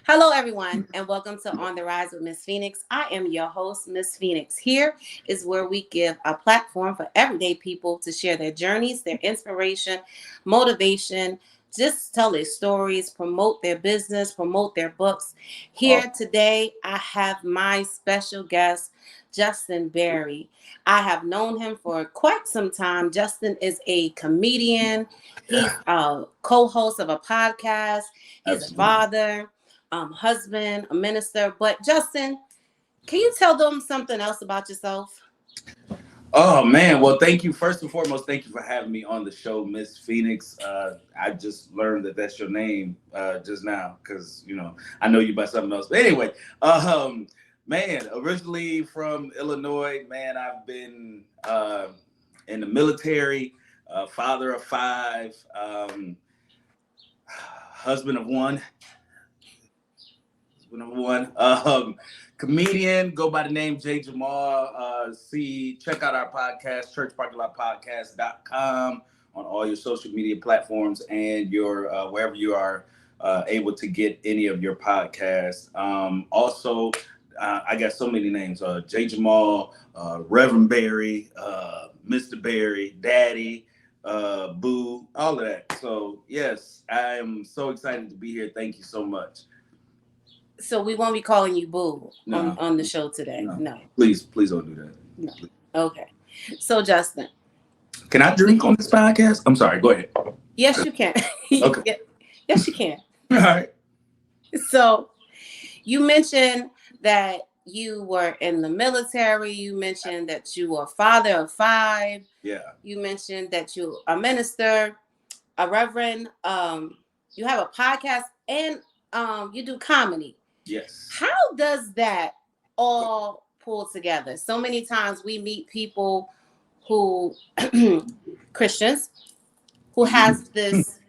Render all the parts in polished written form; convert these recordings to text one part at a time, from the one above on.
Hello, everyone, and welcome to On the Rise with Miss Phoenix. I am your host, Miss Phoenix. Here is where we give a platform for everyday people to share their journeys, their inspiration, motivation, just tell their stories, promote their business, promote their books. Here today, I have my special guest, Justin Berry. I have known him for quite some time. Justin is a comedian. He's a co-host of a podcast. He's a father, husband, a minister. But Justin, can you tell them something else about yourself? Oh man, well thank you. First and foremost, thank you for having me on the show, Miss Phoenix. I just learned that that's your name just now because I know you by something else. But anyway, man, originally from Illinois, man, I've been in the military, father of five, husband of one. Number one, comedian, go by the name Jay Jamal. Check out our podcast, churchparkinglotpodcast.com, on all your social media platforms and your wherever you are able to get any of your podcasts. Also, I got so many names: Jay Jamal, Reverend Barry, Mr. Barry, Daddy, Boo, all of that. So yes, I am so excited to be here. Thank you so much. So we won't be calling you Boo on the show today. No. Please don't do that. No. Okay. So Justin. Can I drink on this podcast? I'm sorry, go ahead. Yes, you can. Okay. Yes, you can. All right. So you mentioned that you were in the military. You mentioned that you were a father of five. Yeah. You mentioned that you're a minister, a reverend. You have a podcast and you do comedy. Yes. How does that all pull together? So many times we meet people who Christians who has this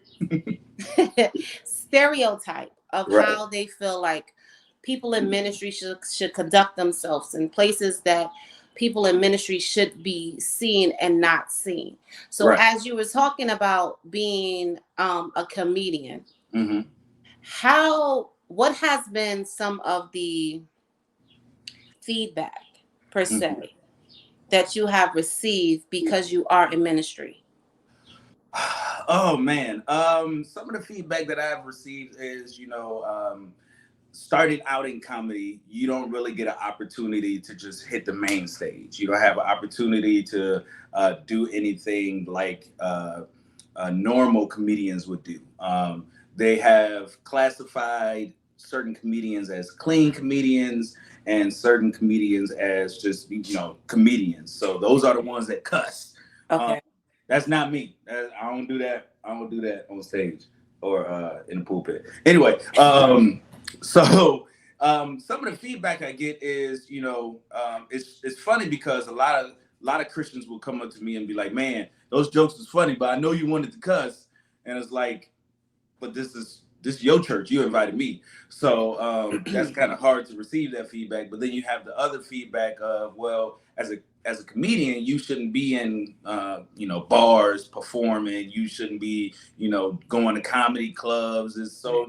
stereotype of how they feel like people in ministry should conduct themselves in places that people in ministry should be seen and not seen. So as you were talking about being a comedian, what has been some of the feedback per se that you have received because you are in ministry? Oh man, some of the feedback that I've received is, starting out in comedy, you don't really get an opportunity to just hit the main stage. You don't have an opportunity to do anything like normal comedians would do. They have classified certain comedians as clean comedians and certain comedians as just, comedians. So those are the ones that cuss. Okay. That's not me. I don't do that. I don't do that on stage or in the pulpit. Anyway, so some of the feedback I get is, it's funny because a lot of Christians will come up to me and be like, "Man, those jokes was funny, but I know you wanted to cuss," and it's like, "But this is your church. You invited me." So that's kind of hard to receive that feedback. But then you have the other feedback of, well, as a comedian, you shouldn't be in bars performing. You shouldn't be going to comedy clubs. It's so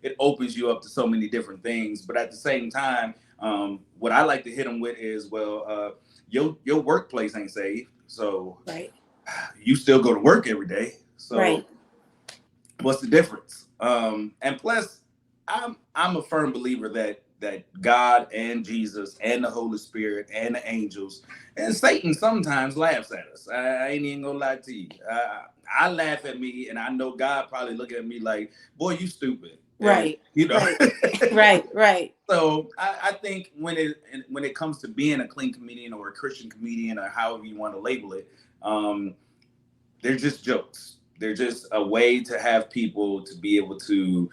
it opens you up to so many different things. But at the same time, what I like to hit them with is, well, your workplace ain't safe, so you still go to work every day. So what's the difference? And plus, I'm a firm believer that God and Jesus and the Holy Spirit and the angels and Satan sometimes laughs at us. I ain't even gonna lie to you. I laugh at me, and I know God probably look at me like, "Boy, you stupid." Right. And, Right. So I think when it comes to being a clean comedian or a Christian comedian or however you want to label it, they're just jokes. They're just a way to have people to be able to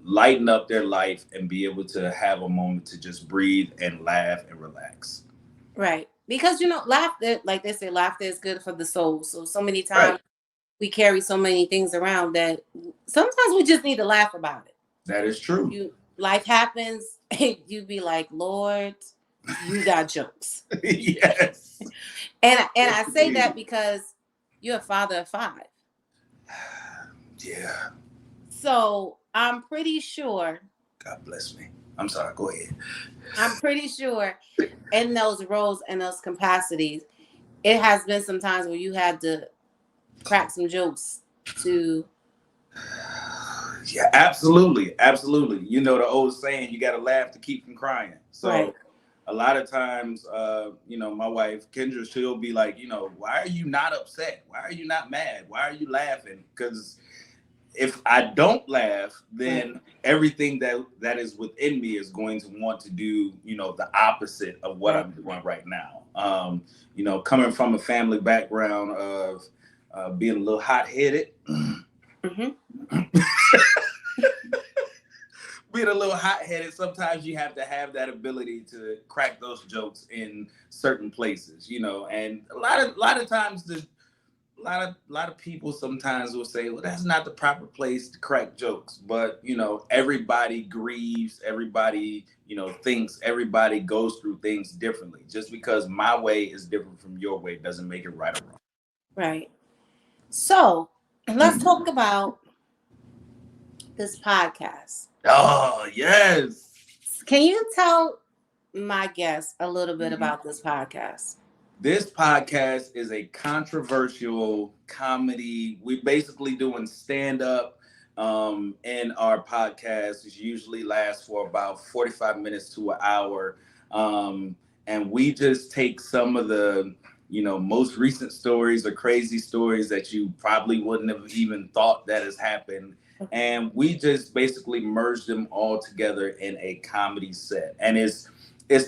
lighten up their life and be able to have a moment to just breathe and laugh and relax. Right. Because, laughter, like they say, laughter is good for the soul. So many times we carry so many things around that sometimes we just need to laugh about it. That is true. Life happens and you be like, Lord, you got jokes. Yes. And I say that because you're a father of five. Yeah. So I'm pretty sure God bless me. I'm sorry. Go ahead. I'm pretty sure in those roles and those capacities, it has been some times where you had to crack some jokes to. Yeah, absolutely, absolutely. You know the old saying, you got to laugh to keep from crying. So Right. a lot of times, my wife Kendra, she'll be like, why are you not upset? Why are you not mad? Why are you laughing? Because if I don't laugh, then everything that is within me is going to want to do, the opposite of what I'm doing right now. Coming from a family background of being a little hot-headed. Mm-hmm. Being a little hot-headed, sometimes you have to have that ability to crack those jokes in certain places, and a lot of times a lot of people sometimes will say, well, that's not the proper place to crack jokes. But everybody grieves, everybody thinks, everybody goes through things differently. Just because my way is different from your way doesn't make it right or wrong. Right. So let's talk about this podcast. Oh, yes. Can you tell my guests a little bit about this podcast? This podcast is a controversial comedy. We basically doing stand-up in our podcast. It usually lasts for about 45 minutes to an hour. And we just take some of the, most recent stories or crazy stories that you probably wouldn't have even thought that has happened. And we just basically merge them all together in a comedy set. And it's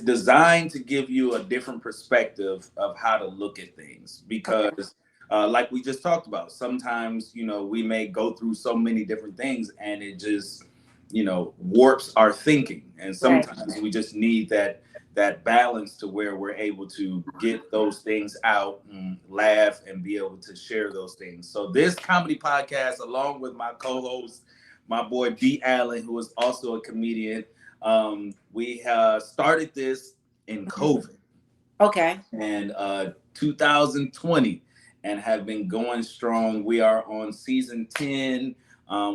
designed to give you a different perspective of how to look at things because like we just talked about, sometimes, we may go through so many different things and it just, warps our thinking. And sometimes we just need that balance to where we're able to get those things out and laugh and be able to share those things. So this comedy podcast, along with my co-host, my boy B. Allen, who is also a comedian, we started this in COVID. Okay. And 2020 and have been going strong. We are on season 10.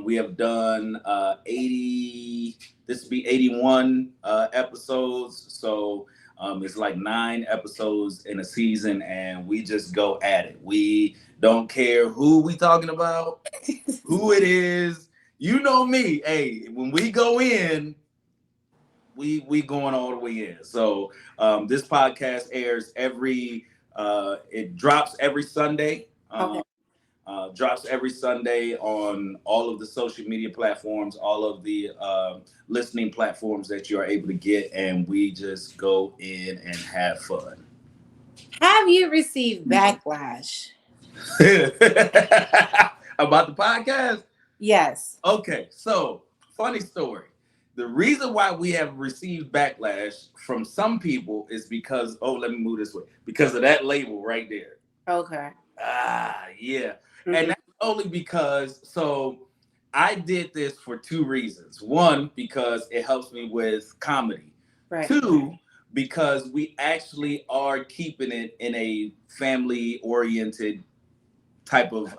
We have done 80, this will be 81 episodes. So it's like 9 episodes in a season and we just go at it. We don't care who we talking about, who it is. You know me. Hey, when we go in, we going all the way in. So this podcast airs it drops every Sunday. Drops every Sunday on all of the social media platforms, all of the listening platforms that you are able to get, and we just go in and have fun. Have you received backlash about the podcast? Yes. Okay, so funny story. The reason why we have received backlash from some people is because, let me move this way, because of that label right there. Okay. Yeah. Mm-hmm. And that's only because, so I did this for 2 reasons. 1, because it helps me with comedy. Right. 2, because we actually are keeping it in a family-oriented type of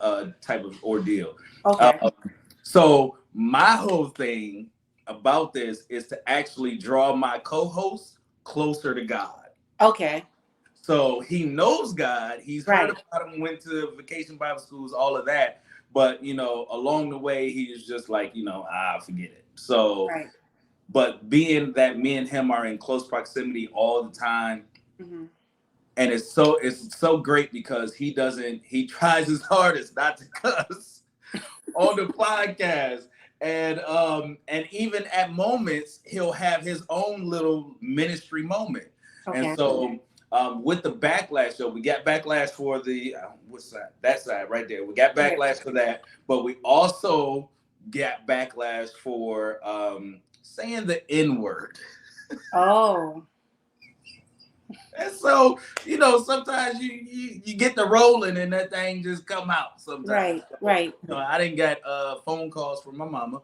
ordeal. Okay. So my whole thing about this is to actually draw my co-host closer to God. Okay. So he knows God. He's heard about him, went to vacation Bible schools, all of that. But, along the way, he's just like, forget it. So, but being that me and him are in close proximity all the time, mm-hmm. And it's so great because he tries his hardest not to cuss on the podcast. And even at moments, he'll have his own little ministry moment. Okay. And so with the backlash, we got backlash for the, what's that? That side right there. We got backlash for that. But we also got backlash for saying the N-word. Oh. And so, sometimes you get the rolling and that thing just come out sometimes. Right. I didn't get phone calls from my mama.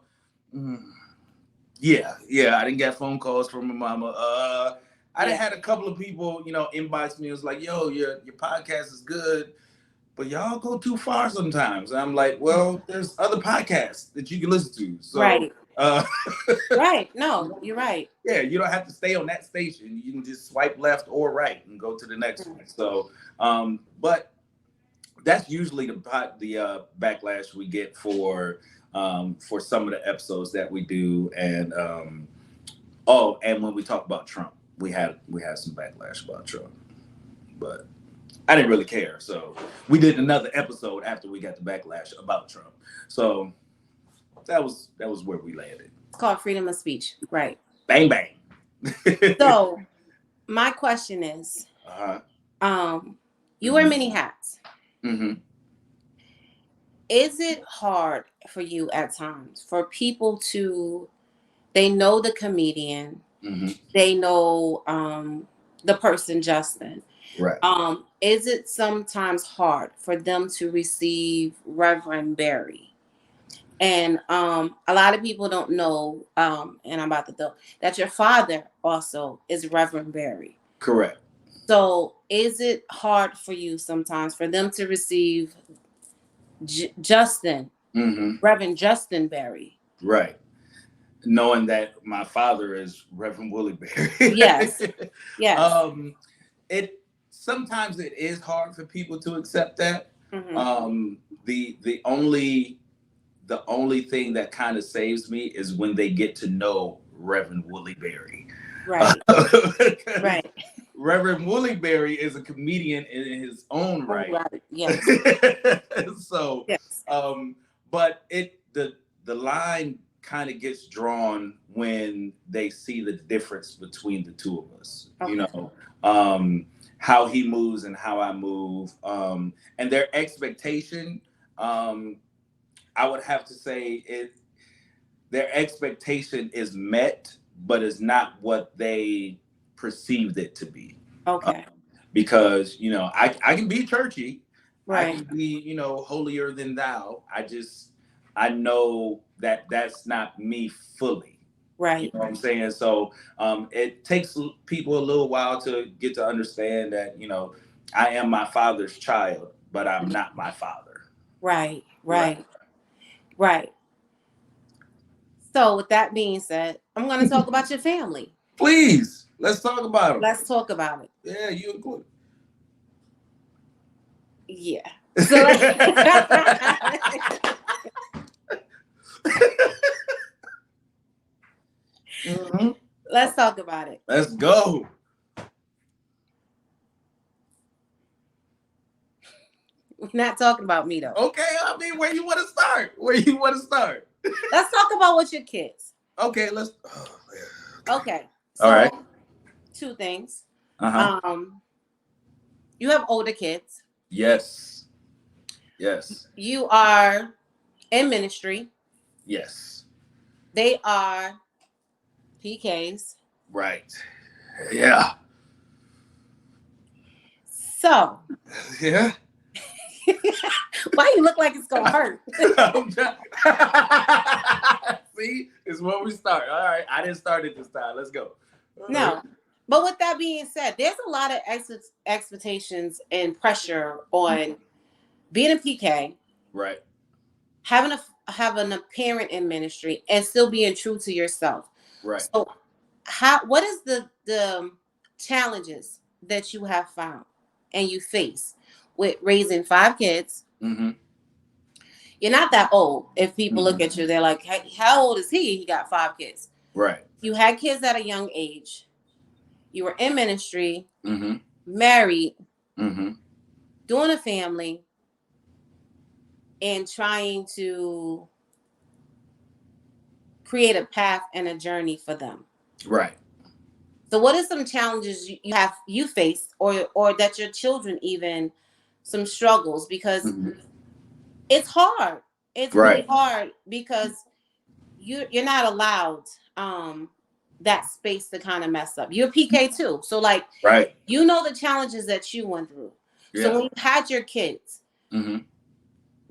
Yeah, I didn't get phone calls from my mama. I done had a couple of people, inbox me. It was like, yo, your podcast is good, but y'all go too far sometimes. And I'm like, well, there's other podcasts that you can listen to. So Uh, Right. No, you're right. yeah, you don't have to stay on that station. You can just swipe left or right and go to the next one. So, but that's usually the backlash we get for some of the episodes that we do. And oh, and when we talk about Trump, we had some backlash about Trump, but I didn't really care. So we did another episode after we got the backlash about Trump. So that was where we landed. It's called freedom of speech. Right. Bang bang. So my question is, uh-huh. you wear many hats. Mm-hmm. Is it hard for you at times for people to, they know the comedian, Mm-hmm. they know the person Justin. Right. Is it sometimes hard for them to receive Reverend Barry? And a lot of people don't know, and I'm about to tell that your father also is Reverend Barry. Correct. So is it hard for you sometimes for them to receive Justin, Mm-hmm. Reverend Justin Barry? Right. Knowing that my father is Reverend Willie Barry. Yes. Yes. It sometimes it is hard for people to accept that. Mm-hmm. The only thing that kind of saves me is when they get to know Reverend Willie Barry. Right. Right. Reverend Willie Barry is a comedian in his own right. Right. Yes. So, yes. But the line kind of gets drawn when they see the difference between the two of us. Okay. You know, how he moves and how I move, and their expectation. I would have to say their expectation is met, but it's not what they perceived it to be. Okay. Because, you know, I can be churchy. Right. I can be, you know, holier than thou. I know that that's not me fully. Right. You know what I'm saying? So it takes people a little while to get to understand that, you know, I am my father's child, but I'm not my father. Right. Right. Right. So with that being said, I'm going to talk about your family. Please, let's talk about it. Let's talk about it. Yeah, you include. Yeah. So mm-hmm. Let's talk about it. Let's go. We're not talking about me though. Okay, I mean, where you want to start? Let's talk about with your kids. Okay, let's. Okay. So, all right. Two things. Uh-huh. You have older kids. Yes. Yes. You are in ministry. Yes. They are PKs. Right. Yeah. So. Yeah. Why you look like it's gonna hurt? See, it's where we start. All right, I didn't start it this time. Let's go. No, but with that being said, there's a lot of expectations and pressure on being a PK, right? Having a parent in ministry and still being true to yourself, right? So, what is the challenges that you have found and you face with raising 5 kids? Mm-hmm. You're not that old. If people look at you, they're like, hey, how old is he? He got 5 kids. Right. You had kids at a young age. You were in ministry, mm-hmm. married, mm-hmm. doing a family, and trying to create a path and a journey for them. Right. So what are some challenges you faced or that your children even some struggles? Because it's hard. It's really hard because you're not allowed that space to kind of mess up. You're PK too. So like you know the challenges that you went through. Yeah. So when you had your kids,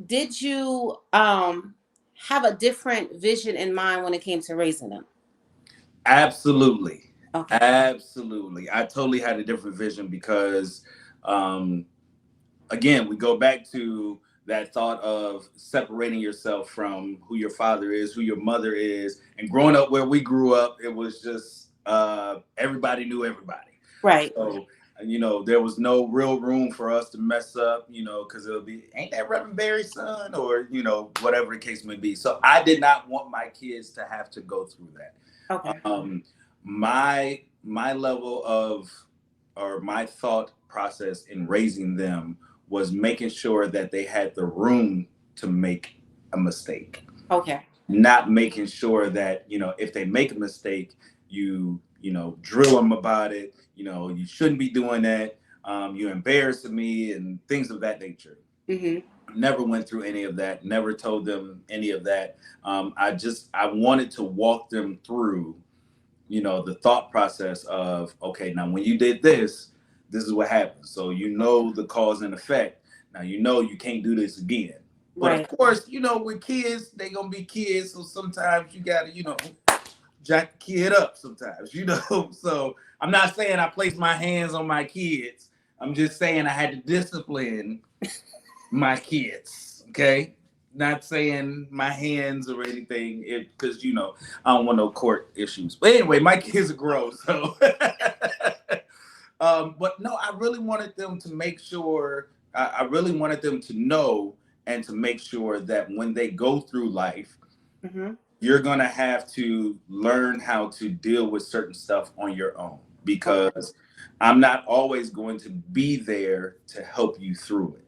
did you have a different vision in mind when it came to raising them? Absolutely. Okay. Absolutely. I totally had a different vision because again, we go back to that thought of separating yourself from who your father is, who your mother is, and growing up where we grew up, it was just everybody knew everybody. Right. So, there was no real room for us to mess up, because it'll be, ain't that Reverend Barry's son? Or, whatever the case may be. So I did not want my kids to have to go through that. Okay. My level of, or my thought process in raising them was making sure that they had the room to make a mistake. Okay. Not making sure that, if they make a mistake, you drill them about it. You shouldn't be doing that. You're embarrassing me and things of that nature. Mm-hmm. Never went through any of that. Never told them any of that. I wanted to walk them through, the thought process of, okay, now when you did this is what happened. So the cause and effect. Now you can't do this again. But Right. of course, with kids, they gonna be kids. So sometimes you gotta, jack the kid up sometimes, So I'm not saying I placed my hands on my kids. I'm just saying I had to discipline my kids. Okay. Not saying my hands or anything, because I don't want no court issues. But anyway, my kids are grown, so but no, I really wanted them to make sure, I really wanted them to know and to make sure that when they go through life, mm-hmm. you're going to have to learn how to deal with certain stuff on your own, because I'm not always going to be there to help you through it.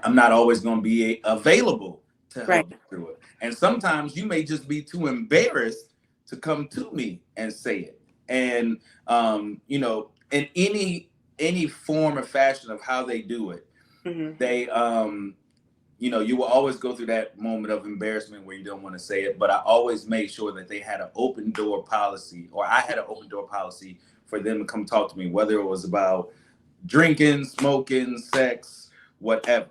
I'm not always going to be available to help you through it. And sometimes you may just be too embarrassed to come to me and say it. And, in any form or fashion of how they do it, mm-hmm. they, you will always go through that moment of embarrassment where you don't want to say it. But I always made sure that they had an open door policy, or I had an open door policy for them to come talk to me, whether it was about drinking, smoking, sex, whatever.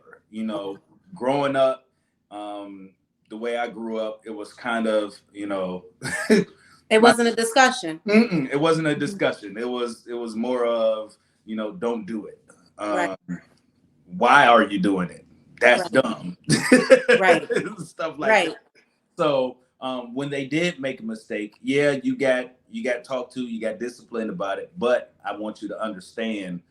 Growing up, the way I grew up, it was kind of, It wasn't a discussion. It wasn't a discussion. It was more of, don't do it. Right. Why are you doing it? That's dumb. Right. Stuff like that. So when they did make a mistake, yeah, you got talked to, you got disciplined about it, but I want you to understand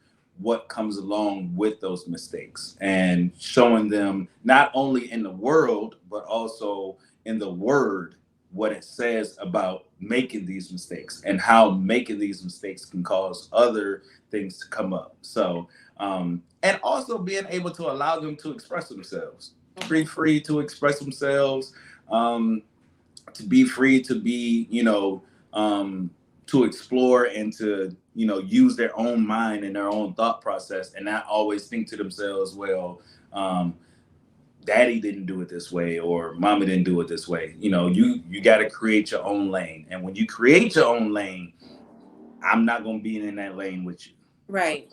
what comes along with those mistakes, and showing them not only in the world, but also in the word, what it says about making these mistakes and how making these mistakes can cause other things to come up. So, and also being able to allow them to express themselves, be free to express themselves, to be free to be, to explore and to, use their own mind and their own thought process, and not always think to themselves, well, daddy didn't do it this way, or mama didn't do it this way. You got to create your own lane. And when you create your own lane, I'm not going to be in that lane with you. Right.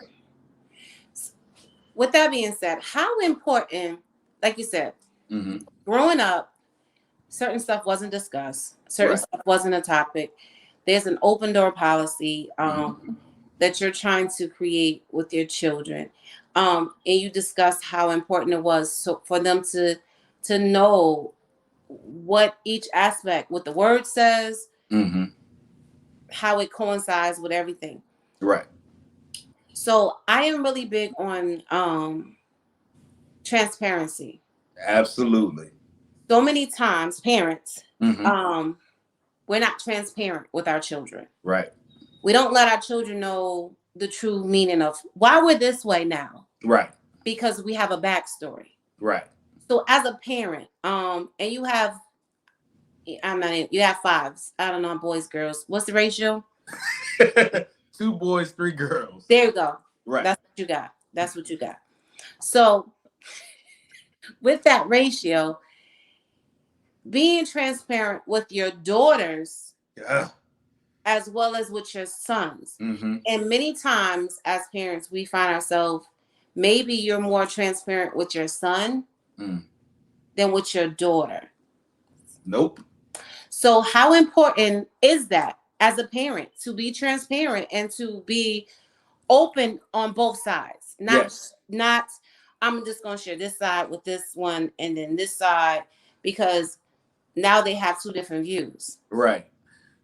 With that being said, how important, like you said, mm-hmm. growing up, certain stuff wasn't discussed. Certain stuff wasn't a topic. There's an open door policy that you're trying to create with your children. And you discussed how important it was for them to know what each aspect, what the word says, how it coincides with everything. Right. So I am really big on transparency. Absolutely. So many times, parents, we're not transparent with our children. Right. We don't let our children know the true meaning of why we're this way now. Right. Because we have a backstory. Right. So as a parent, and you have fives. I don't know, boys, girls. What's the ratio? 2 boys, 3 girls. There you go. Right. That's what you got. So with that ratio, being transparent with your daughters, as well as with your sons. Mm-hmm. And many times as parents, we find ourselves, maybe you're more transparent with your son than with your daughter. Nope. So how important is that as a parent, to be transparent and to be open on both sides? Not I'm just going to share this side with this one and then this side, because now they have two different views. Right.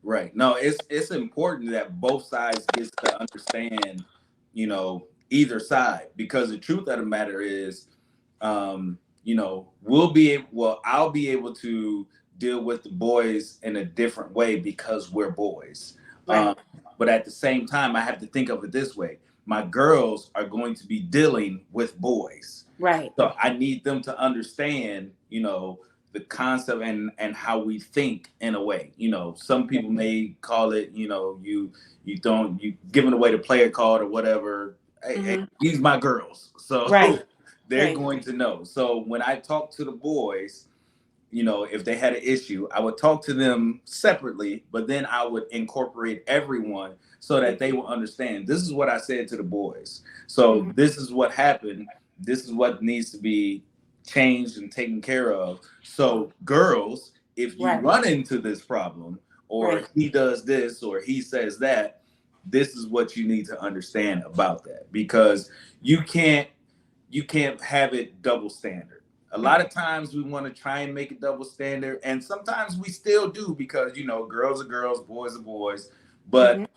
Right. No, it's important that both sides gets to understand, either side, because the truth of the matter is, I'll be able to deal with the boys in a different way because we're boys. Right. But at the same time, I have to think of it this way. My girls are going to be dealing with boys. Right. So I need them to understand, the concept and how we think in a way. Some people may call it, you giving away the player card or whatever. Hey, these my girls. So Right. they're Right. going to know. So when I talk to the boys, if they had an issue, I would talk to them separately, but then I would incorporate everyone so that they will understand. This is what I said to the boys. So this is what happened. This is what needs to be changed and taken care of. So girls, if you Right. run into this problem, or Right. he does this, or he says that, this is what you need to understand about that, because you can't have it double standard. A lot of times we want to try and make it double standard, and sometimes we still do, because girls are girls, boys are boys. But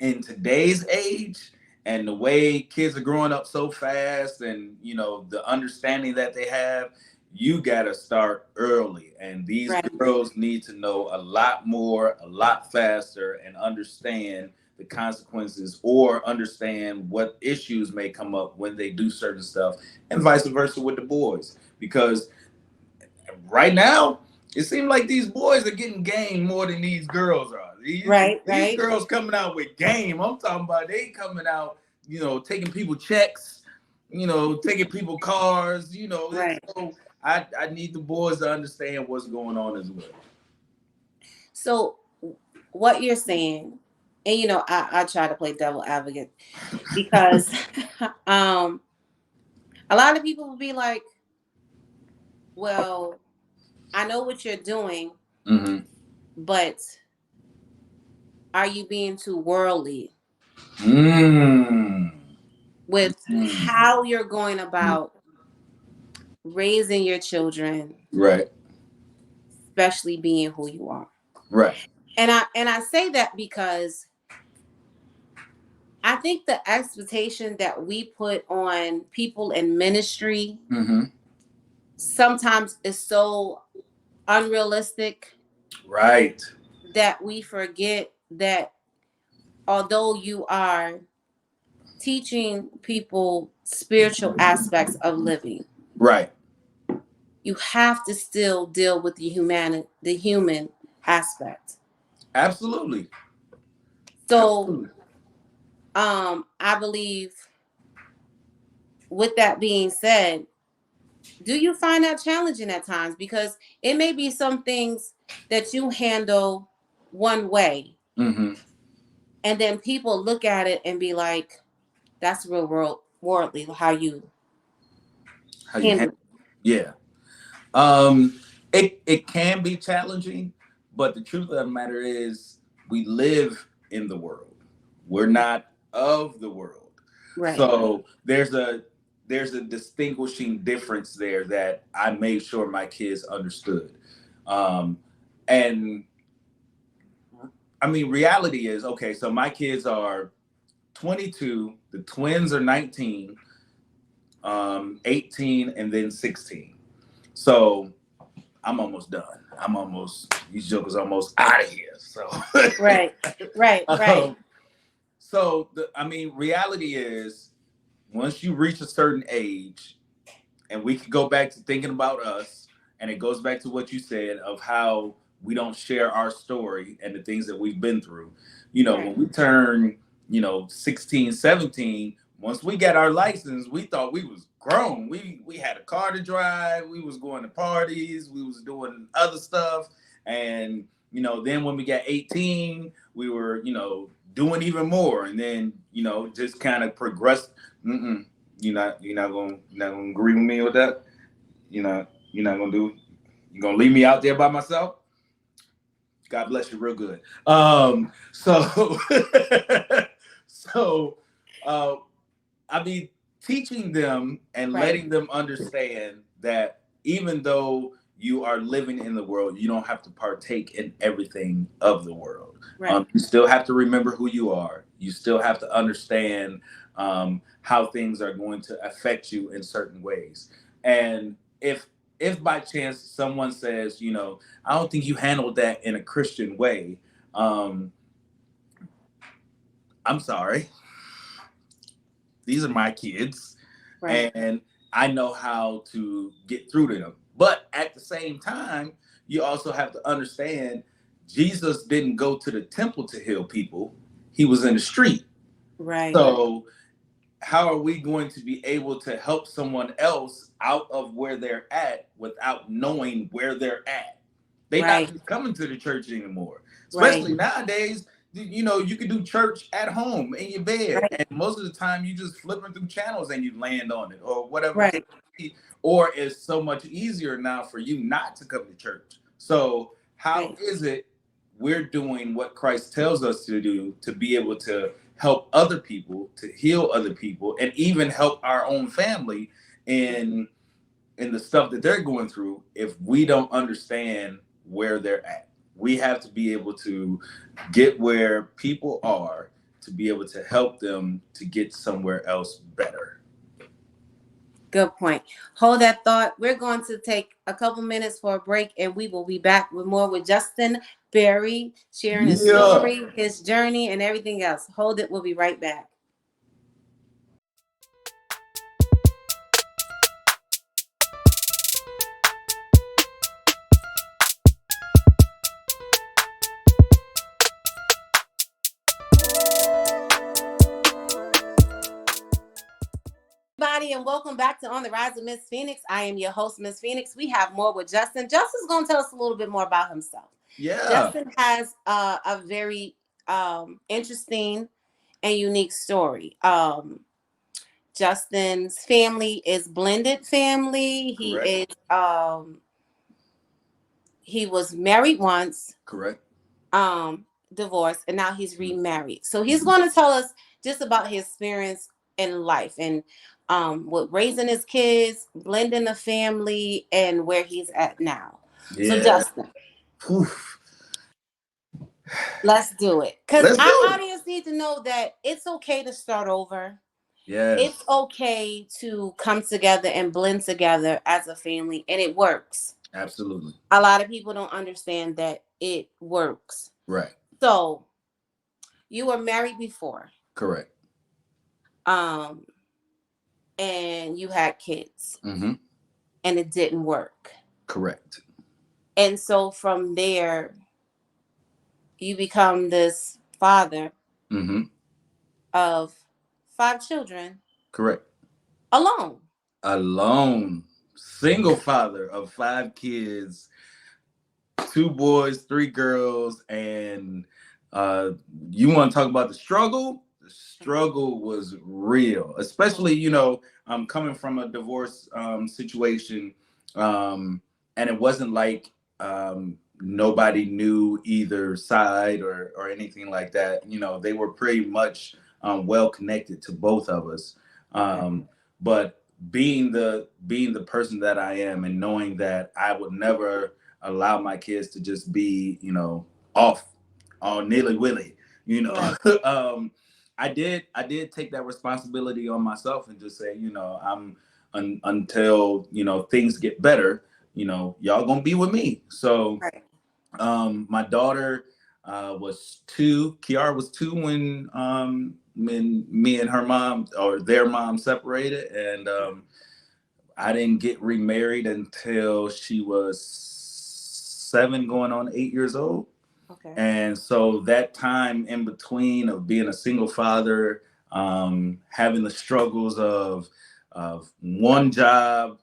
in today's age and the way kids are growing up so fast, and the understanding that they have, you got to start early, and these Right. girls need to know a lot more, a lot faster, and understand the consequences, or understand what issues may come up when they do certain stuff, and vice versa with the boys. Because right now it seems like these boys are getting game more than these girls are. These Right. girls coming out with game. I'm talking about they coming out, taking people checks, taking people cars, Right. So I need the boys to understand what's going on as well. So what you're saying, and I try to play devil advocate, because a lot of people will be like, well, I know what you're doing, but are you being too worldly with how you're going about raising your children, Right. especially being who you are? Right. And I say that because I think the expectation that we put on people in ministry sometimes is so unrealistic, Right. that we forget that although you are teaching people spiritual aspects of living, Right. you have to still deal with the human aspect. Absolutely. So Absolutely. I believe, with that being said, do you find that challenging at times? Because it may be some things that you handle one way, and then people look at it and be like, that's real worldly, how you handle it. Yeah. It can be challenging, but the truth of the matter is we live in the world. We're not of the world. Right. So there's a distinguishing difference there that I made sure my kids understood. And I mean, reality is, okay, so my kids are 22, the twins are 19, 18, and then 16. So I'm almost done. These jokers almost out of here. So Right. So reality is, once you reach a certain age, and we can go back to thinking about us, and it goes back to what you said of how we don't share our story and the things that we've been through. When we turn, 16, 17, once we got our license, we thought we was grown. We had a car to drive. We was going to parties. We was doing other stuff. And, then when we got 18, we were, doing even more. And then, just kind of progressed. You're not gonna agree with me with that? You're not gonna leave me out there by myself? God bless you real good. So teaching them and Right. letting them understand that even though you are living in the world, you don't have to partake in everything of the world. Right. You still have to remember who you are. You still have to understand how things are going to affect you in certain ways. And if by chance someone says, you know, I don't think you handled that in a Christian way, um, I'm sorry. These are my kids, Right. and I know how to get through to them. But at the same time, you also have to understand Jesus didn't go to the temple to heal people, he was in the street. Right. So, how are we going to be able to help someone else out of where they're at without knowing where they're at? They Right. not coming to the church anymore, Right. especially nowadays. You know, you can do church at home in your bed, Right. and most of the time you just flipping through channels and you land on it or whatever. Right. Or it's so much easier now for you not to come to church. So how Right. is it we're doing what Christ tells us to do to be able to help other people, to heal other people, and even help our own family in the stuff that they're going through if we don't understand where they're at? We have to be able to get where people are to be able to help them to get somewhere else better. Good point. Hold that thought. We're going to take a couple minutes for a break, and we will be back with more with Justin Berry, sharing his Yeah. story, his journey, and everything else. Hold it. We'll be right back. Everybody, and welcome back to On the Rise with Miss Phoenix. I am your host, Miss Phoenix. We have more with Justin. Justin's going to tell us a little bit more about himself. Yeah. Justin has a very interesting and unique story. Justin's family is blended family. Correct. He was married once, Correct. divorced, and now he's remarried. So he's going to tell us just about his experience in life and with raising his kids, blending the family, and where he's at now. Yeah. So Justin, Oof. let's do it. Because Let's do our it. audience need to know that it's okay to start over. Yes. It's okay to come together and blend together as a family, and it works. Absolutely. A lot of people don't understand that it works. Right. So you were married before, Correct. and you had kids, Mm-hmm. and it didn't work. Correct. And so from there, you become this father Mm-hmm. of 5 children Correct. alone. Alone. Single father of 5 kids, 2 boys, 3 girls, and you want to talk about the struggle? The struggle was real, especially, you know, I'm coming from a divorce situation, and it wasn't like nobody knew either side or anything like that. You know, they were pretty much well connected to both of us. But being the person that I am and knowing that I would never allow my kids to just be, you know, off all nilly willy, you know. I did take that responsibility on myself and just say, you know, until, you know, things get better, you know, y'all gonna be with me. So Right. my daughter was 2. Kiara was 2 when me and her mom or their mom separated, and I didn't get remarried until she was 7, going on 8 years old. Okay. And so that time in between of being a single father, having the struggles of one job,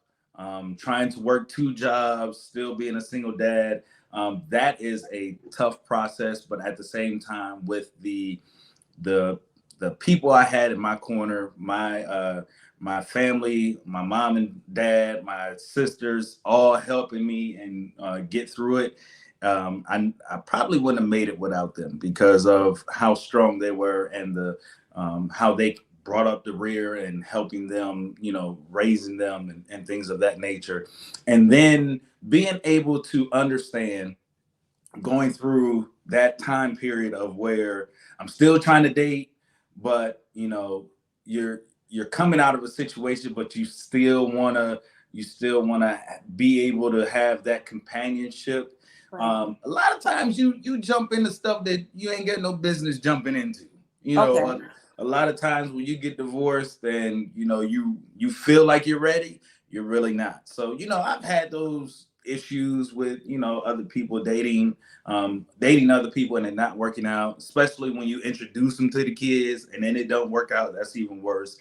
trying to work 2 jobs, still being a single dad, that is a tough process. But at the same time, with the people I had in my corner, my family, my mom and dad, my sisters, all helping me and get through it. I probably wouldn't have made it without them because of how strong they were and the how they brought up the rear and helping them, raising them and things of that nature. And then being able to understand going through that time period of where I'm still trying to date, but you're coming out of a situation, but you still wanna be able to have that companionship. Right. A lot of times you jump into stuff that you ain't got no business jumping into. Okay. A lot of times when you get divorced and you feel like you're ready, you're really not. So I've had those issues with other people dating other people and it not working out, especially when you introduce them to the kids and then it don't work out. That's even worse.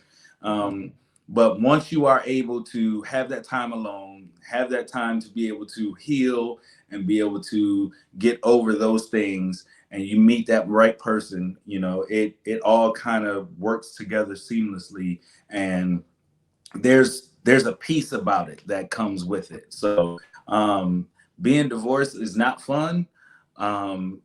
But once you are able to have that time alone, have that time to be able to heal and be able to get over those things, and you meet that right person, it all kind of works together seamlessly, and there's a peace about it that comes with it. So being divorced is not fun. Um,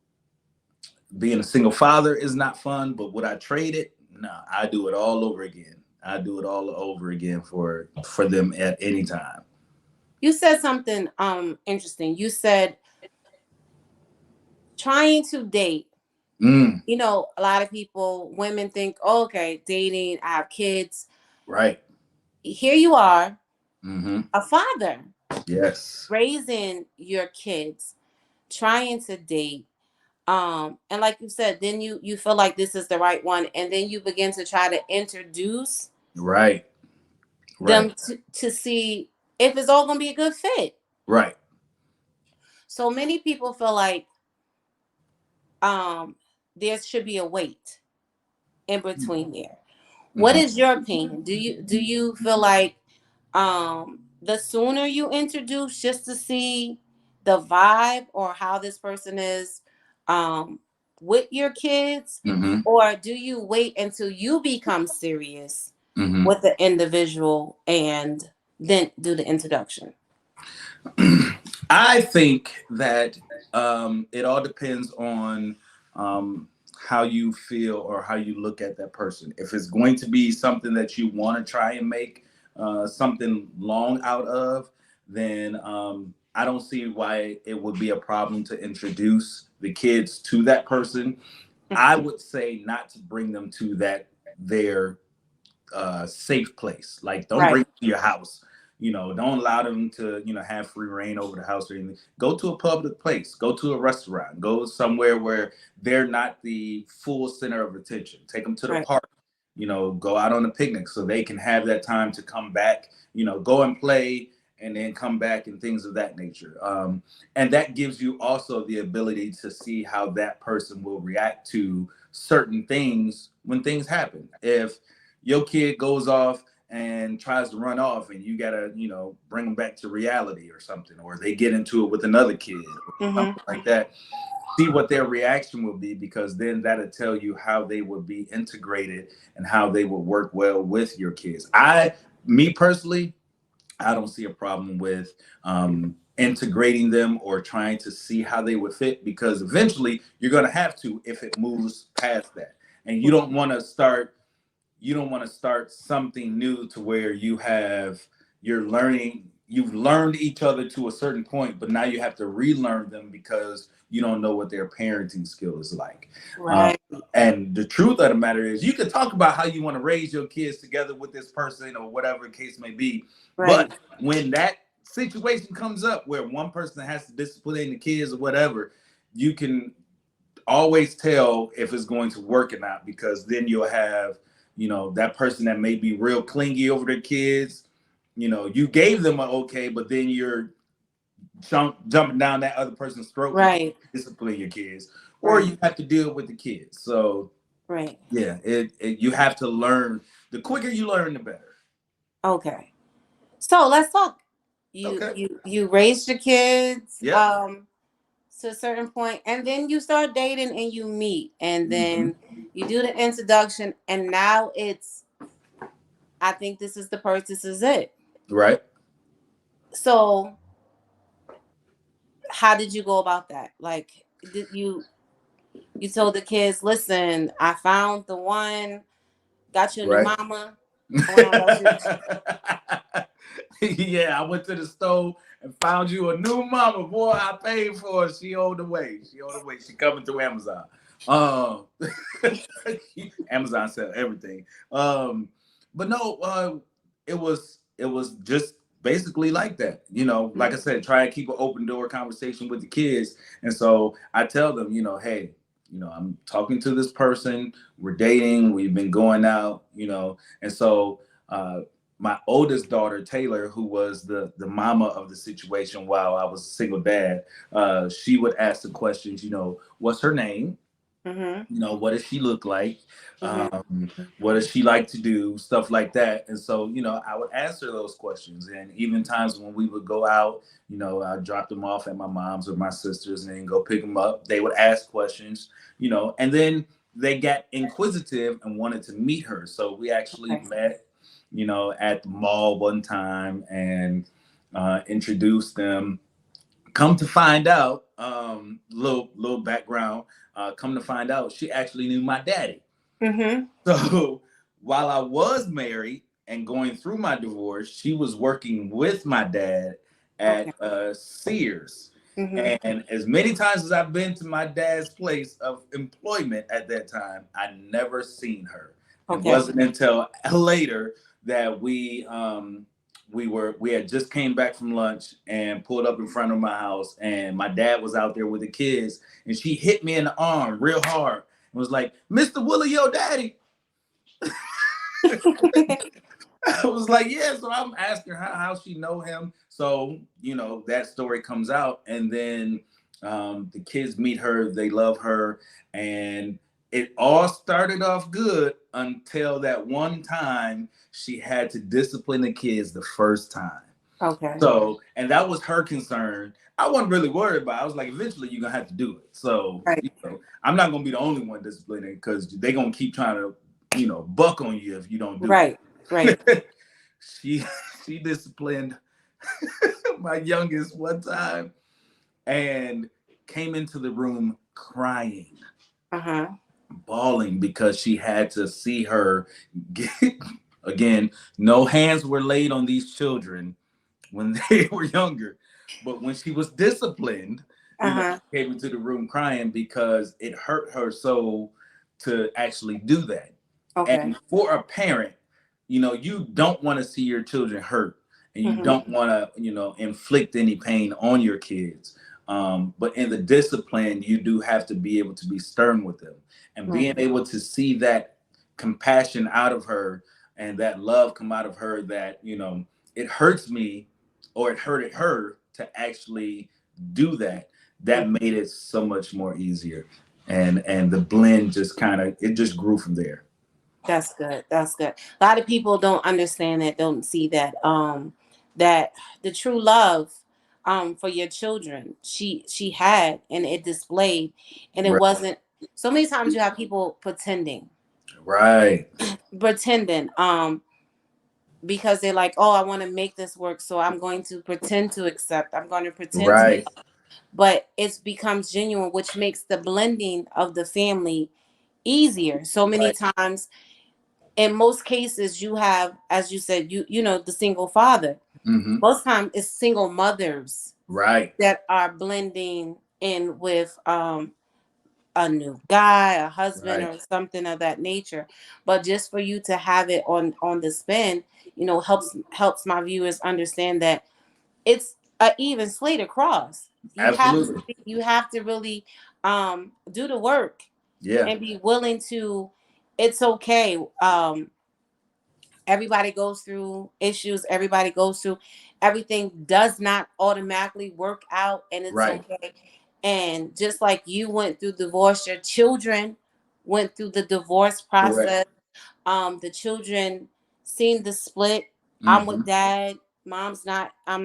Being a single father is not fun, but would I trade it? No, I do it all over again. I do it all over again for them at any time. You said something interesting. You said trying to date. Mm, A lot of people, women think, oh, okay, dating, I have kids. right. Here you are, Mm-hmm. a father, Yes. raising your kids, trying to date. And like you said, then you feel like this is the right one, and then you begin to try to introduce Right. Right. them to see if it's all gonna be a good fit. Right. So many people feel like um there should be a wait in between there. What Mm-hmm. is your opinion? Do you feel like the sooner you introduce just to see the vibe or how this person is um with your kids, Mm-hmm. or do you wait until you become serious Mm-hmm. with the individual and then do the introduction? I think that it all depends on how you feel or how you look at that person. If it's going to be something that you want to try and make something long out of, then I don't see why it would be a problem to introduce the kids to that person. I would say not to bring them to their safe place. Like, don't bring Right. them to your house. Don't allow them to, have free reign over the house or anything. Go to a public place. Go to a restaurant. Go somewhere where they're not the full center of attention. Take them to the Right. park. Go out on a picnic so they can have that time to come back. Go and play and then come back and things of that nature. And that gives you also the ability to see how that person will react to certain things when things happen. If your kid goes off and tries to run off and you gotta bring them back to reality or something, or they get into it with another kid or Mm-hmm. something like that, see what their reaction will be, because then that'll tell you how they would be integrated and how they would work well with your kids. Me personally, I don't see a problem with integrating them or trying to see how they would fit, because eventually you're going to have to if it moves past that. And you don't want to start something new to where you've learned each other to a certain point, but now you have to relearn them because you don't know what their parenting skill is like. Right. And the truth of the matter is, you can talk about how you want to raise your kids together with this person or whatever the case may be, Right. but when that situation comes up where one person has to discipline the kids or whatever, you can always tell if it's going to work or not, because then you'll have that person that may be real clingy over their kids. You gave them an okay, but then you're jumping down that other person's throat because Right. you discipline your kids, or Right. you have to deal with the kids. So Right. yeah, you have to learn. The quicker you learn, the better. Okay. So let's talk. You Okay. you you raised your kids Yep. to a certain point, and then you start dating and you meet, and Mm-hmm. then you do the introduction, and now it's, I think this is the person, this is it. Right. So how did you go about that? Like, did you told the kids, listen, I found the one, got you a new Right. mama. Oh no, that's you. Yeah, I went to the store and found you a new mama. Boy, I paid for it. She on the way. She on the way. She coming through Amazon. Um, Amazon sell everything. But no, it was just basically like that. You know, like I said, try to keep an open door conversation with the kids. And so I tell them, hey, I'm talking to this person. We're dating. We've been going out. And so. My oldest daughter, Taylor, who was the mama of the situation while I was a single dad, she would ask the questions, what's her name? What does she look like? What does she like to do? Stuff like that. And so, I would answer those questions. And even times when we would go out, I dropped them off at my mom's or my sister's and then go pick them up. They would ask questions, and then they got inquisitive and wanted to meet her. So we actually met, at the mall one time and introduced them. Come to find out, little background. Come to find out, she actually knew my daddy. So while I was married and going through my divorce, she was working with my dad at Sears. And as many times as I've been to my dad's place of employment at that time, I never seen her. It wasn't until later that we had just came back from lunch and pulled up in front of my house, and my dad was out there with the kids, and she hit me in the arm real hard and was like, "Mr. Willie, your daddy." I was like, yeah. So I'm asking her how she know him. So, that story comes out, and then the kids meet her, they love her, and it all started off good until that one time she had to discipline the kids the first time. So, and that was her concern. I wasn't really worried about it. I was like, eventually you're gonna have to do it. So, I'm not gonna be the only one disciplining because they're gonna keep trying to, buck on you if you don't do it. Right. she she disciplined my youngest one time and came into the room crying, bawling because she had to see her get, again, no hands were laid on these children when they were younger, but when she was disciplined, she came into the room crying because it hurt her so to actually do that. And for a parent, you don't want to see your children hurt, and you don't want to, inflict any pain on your kids. But in the discipline, you do have to be able to be stern with them, and being able to see that compassion out of her and that love come out of her, that, it hurts me or it hurted her to actually do that. That made it so much more easier. And the blend just it just grew from there. That's good. That's good. A lot of people don't understand that, don't see that that the true love for your children she had, and it displayed, and it Right. wasn't. So many times you have people pretending. Right. Pretending because they're like, "Oh, I want to make this work, so I'm going to pretend to accept. I'm going to pretend to," Right. but it becomes genuine, which makes the blending of the family easier. So many times, in most cases, you have, as you said, the single father. Most time it's single mothers that are blending in with a new guy, a husband, or something of that nature. But just for you to have it on the spin, helps my viewers understand that it's a even slate across. Absolutely. You have to really do the work and be willing to. It's okay. Everybody goes through issues. Everybody goes through, everything does not automatically work out, and it's okay. And just like you went through divorce, your children went through the divorce process. The children seen the split. I'm with dad. I'm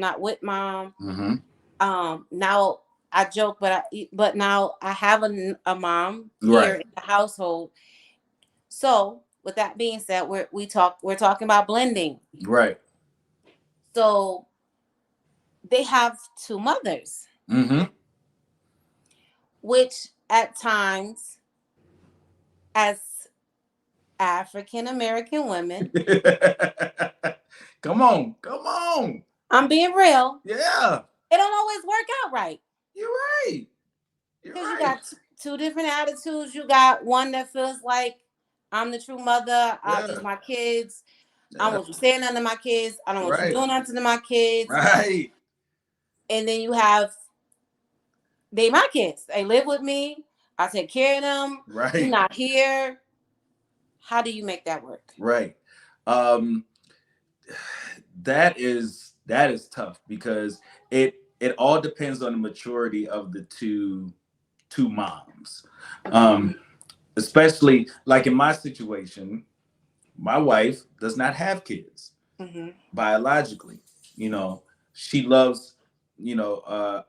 not with mom. Now I joke, but now I have a mom here in the household. So with that being said, we're talking about blending. Right. So they have two mothers, which at times, as African American women. Come on, come on. I'm being real. Yeah, It don't always work out right you're right. You're because you right. got two different attitudes. You got one that feels like I'm the true mother. These Yeah, my kids. I don't yeah. want you saying nothing to my kids. I don't want you Right, doing nothing to my kids. right, And then you have they my kids. They live with me. I take care of them. You're right, not here. How do you make that work? right. Um, that is tough because it all depends on the maturity of the two moms. Um, especially like in my situation, my wife does not have kids Mm-hmm. biologically. You know, she loves,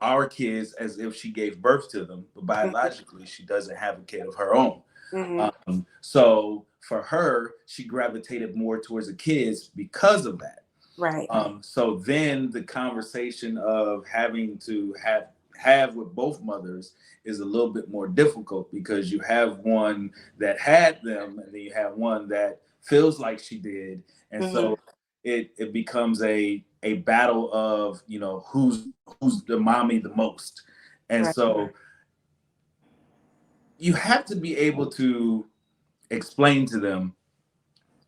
our kids as if she gave birth to them, but biologically, she doesn't have a kid of her own. Mm-hmm. So for her, she gravitated more towards the kids because of that. Right. So then the conversation of having to have with both mothers is a little bit more difficult because you have one that had them and then you have one that feels like she did, and Mm-hmm. so it becomes a battle of who's the mommy the most, and Right. so you have to be able to explain to them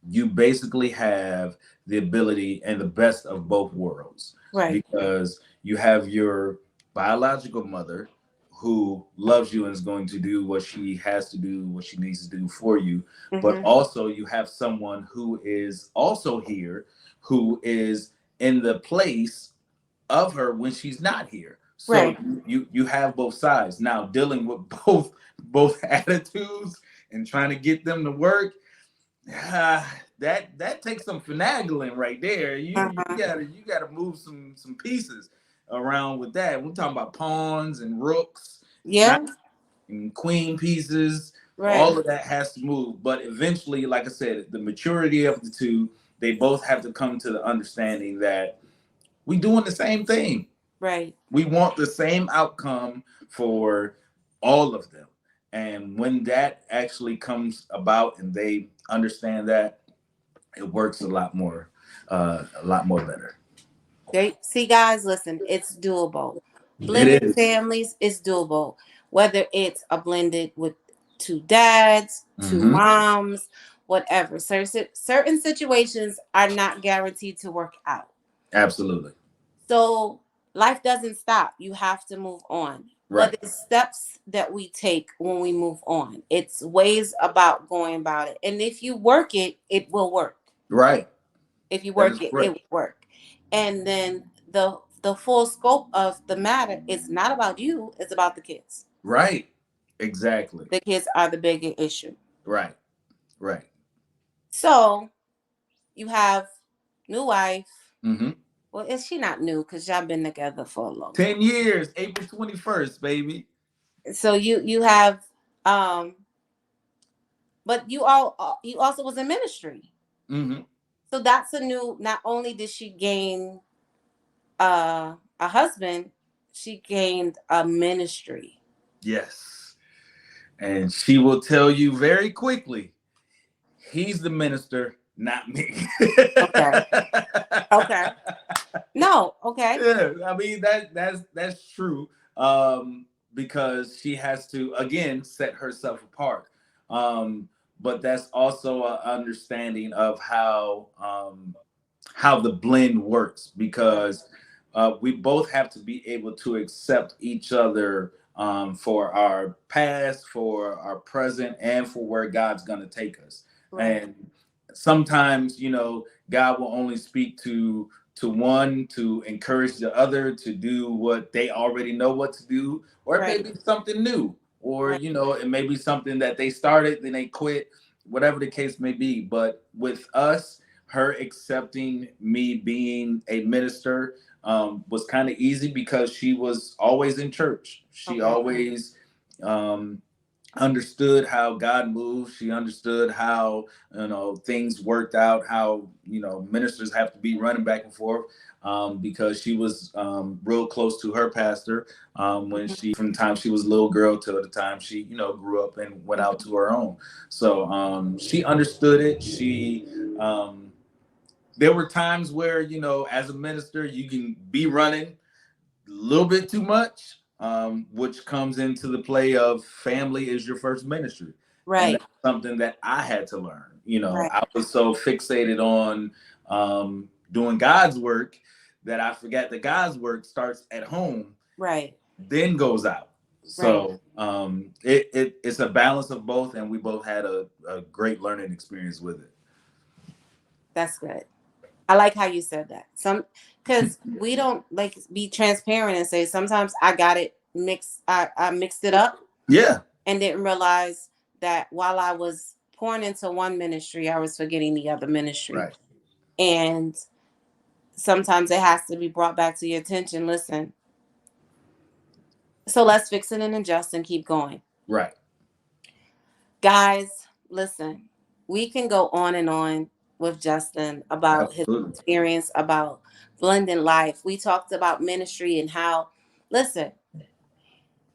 you basically have the ability and the best of both worlds Right. because you have your biological mother who loves you and is going to do what she has to do, what she needs to do for you. But Mm-hmm. also, you have someone who is also here, who is in the place of her when she's not here. So Right. you have both sides now dealing with both attitudes and trying to get them to work. That takes some finagling right there. You Uh-huh. gotta move some pieces around with that. We're talking about pawns and rooks, knight Yeah. and queen pieces. Right. All of that has to move. But eventually, like I said, the maturity of the two, they both have to come to the understanding that we doing the same thing. Right. We want the same outcome for all of them. And when that actually comes about and they understand that, it works a lot more better. They see, guys, listen, it's doable. It Blended is. families is doable. Whether it's a blended with two dads, two Mm-hmm. moms, whatever. Certain situations are not guaranteed to work out. Absolutely. So life doesn't stop. You have to move on. Right. But it's steps that we take when we move on. It's ways about going about it. And if you work it, it will work. Right. If you That work is it, it correct. will work. And then the full scope of the matter is not about you, it's about the kids. Right. Exactly. The kids are the bigger issue. Right. Right. So you have new wife. Mm-hmm. Well, is she not new? Because y'all been together for a long 10 years, April 21st, baby. time. So you have but you also was in ministry. Mm-hmm. So that's a new, not only did she gain a husband, she gained a ministry. Yes. And she will tell you very quickly, he's the minister, not me. Okay. Okay. No, okay. Yeah, I mean that's true. Because she has to again set herself apart. But that's also an understanding of how the blend works because we both have to be able to accept each other for our past, for our present, and for where God's going to take us. Right. And sometimes, God will only speak to one to encourage the other to do what they already know what to do, or it may Right. be something new, or Right. it may be something that they started, then they quit, whatever the case may be. But with us, her accepting me being a minister was kind of easy because she was always in church. She Okay. always um, understood how God moves. She understood how, things worked out, how, ministers have to be running back and forth, because she was real close to her pastor, when from the time she was a little girl till the time she, grew up and went out to her own. So she understood it. There were times where, as a minister, you can be running a little bit too much, which comes into the play of family is your first ministry. And Right. that's something that I had to learn. Right. I was so fixated on doing God's work that I forgot that God's work starts at home, Right. then goes out. Right. So it's a balance of both, and we both had a great learning experience with it. That's good. I like how you said that. Because we don't like be transparent and say sometimes I got it mixed. I mixed it up Yeah. and didn't realize that while I was pouring into one ministry, I was forgetting the other ministry. Right. And sometimes it has to be brought back to your attention. Listen, so let's fix it and adjust and keep going. Right. Guys, listen, we can go on and on with Justin about his Absolutely. experience, about blending life. We talked about ministry and how, listen,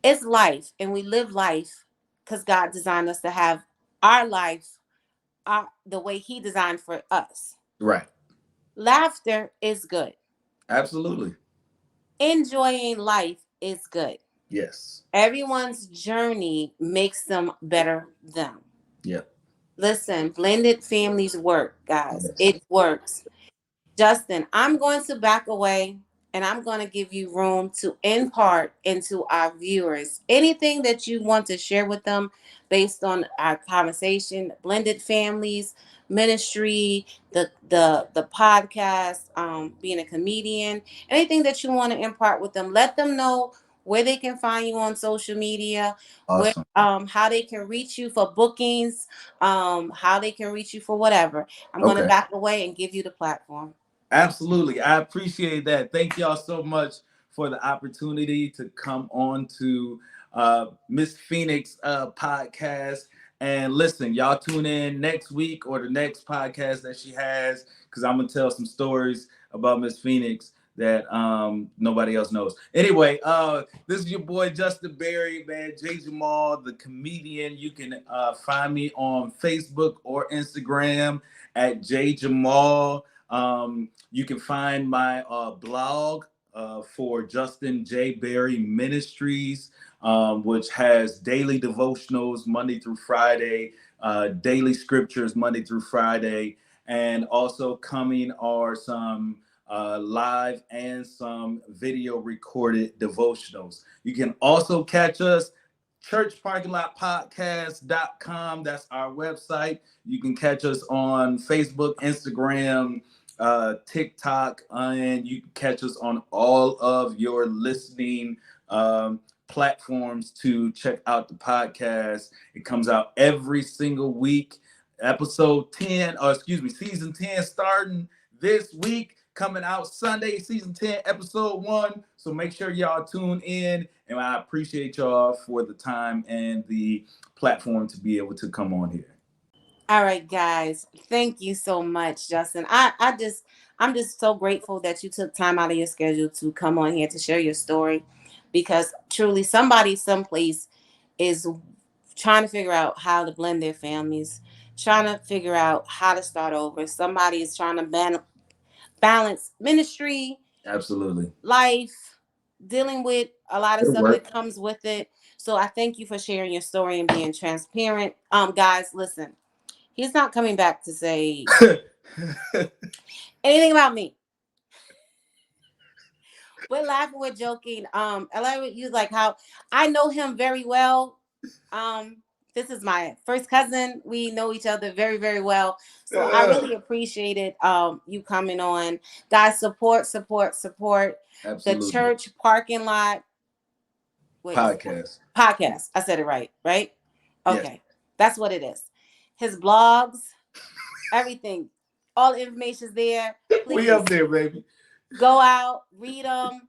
it's life and we live life because God designed us to have our life the way He designed for us. Right. Laughter is good. Absolutely. Enjoying life is good. Yes. Everyone's journey makes them better them. Yeah. Listen, blended families work, guys. Yes. It works. Justin, I'm going to back away and I'm going to give you room to impart into our viewers anything that you want to share with them based on our conversation, blended families, ministry, the podcast, being a comedian, anything that you want to impart with them. Let them know where they can find you on social media, where Awesome. how they can reach you for bookings, how they can reach you for whatever. I'm going to Okay. back away and give you the platform. Absolutely. I appreciate that. Thank y'all so much for the opportunity to come on to Miss Phoenix podcast. And listen, y'all tune in next week or the next podcast that she has, because I'm gonna tell some stories about Miss Phoenix that nobody else knows. Anyway, this is your boy Justin Berry, man, Jay Jamal, the comedian. You can find me on Facebook or Instagram at Jay Jamal. You can find my blog for Justin J. Berry Ministries, which has daily devotionals Monday through Friday, daily scriptures Monday through Friday, and also coming are some live and some video recorded devotionals. You can also catch us churchparkinglotpodcast.com. That's our website. You can catch us on Facebook, Instagram, TikTok, and you can catch us on all of your listening platforms to check out the podcast. It comes out every single week. Episode 10, or excuse me, season 10 starting this week, coming out Sunday, season 10, episode 1. So make sure y'all tune in, and I appreciate y'all for the time and the platform to be able to come on here. All right, guys. Thank you so much, Justin. I'm just so grateful that you took time out of your schedule to come on here to share your story, because truly somebody someplace is trying to figure out how to blend their families, trying to figure out how to start over. Somebody is trying to balance ministry, Absolutely. life, dealing with a lot of It'll stuff work. that comes with it. So I thank you for sharing your story and being transparent. Guys, listen. He's not coming back to say anything about me. We're laughing, we're joking. I like you like how I know him very well. This is my first cousin. We know each other very, very well. So I really appreciated you coming on. Guys, support. Absolutely. The church parking lot. Wait, Podcast. Podcast. I said it right, right? Okay. Yes. That's what it is. His blogs, everything. All the information's there. Please. We up there, baby. Go out, read them.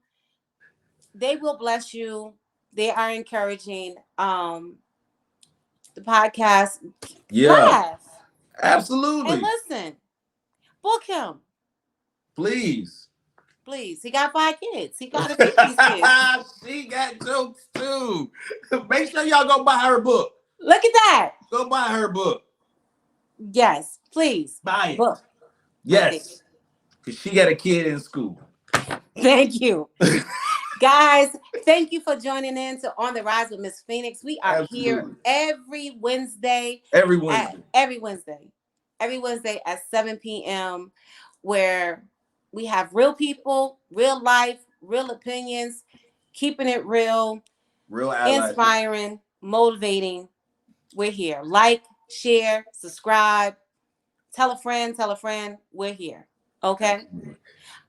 They will bless you. They are encouraging. the podcast, Yeah, laugh absolutely. and listen. Book him, Please. please. He got 5 kids. He got to feed these kids. She got jokes too. Make sure y'all go buy her book. Look at that. Go buy her book. Yes, please. Buy it. Book. Yes. Because she got a kid in school. Thank you. Guys, thank you for joining in to On the Rise with Miss Phoenix. We are here every Wednesday. Every Wednesday at 7 p.m. where we have real people, real life, real opinions, keeping it real, inspiring, motivating. We're here. Like, share, subscribe, tell a friend. We're here. Okay?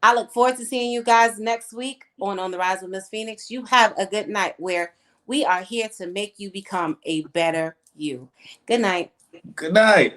I look forward to seeing you guys next week on the Rise with Miss Phoenix. You have a good night where we are here to make you become a better you. Good night. Good night.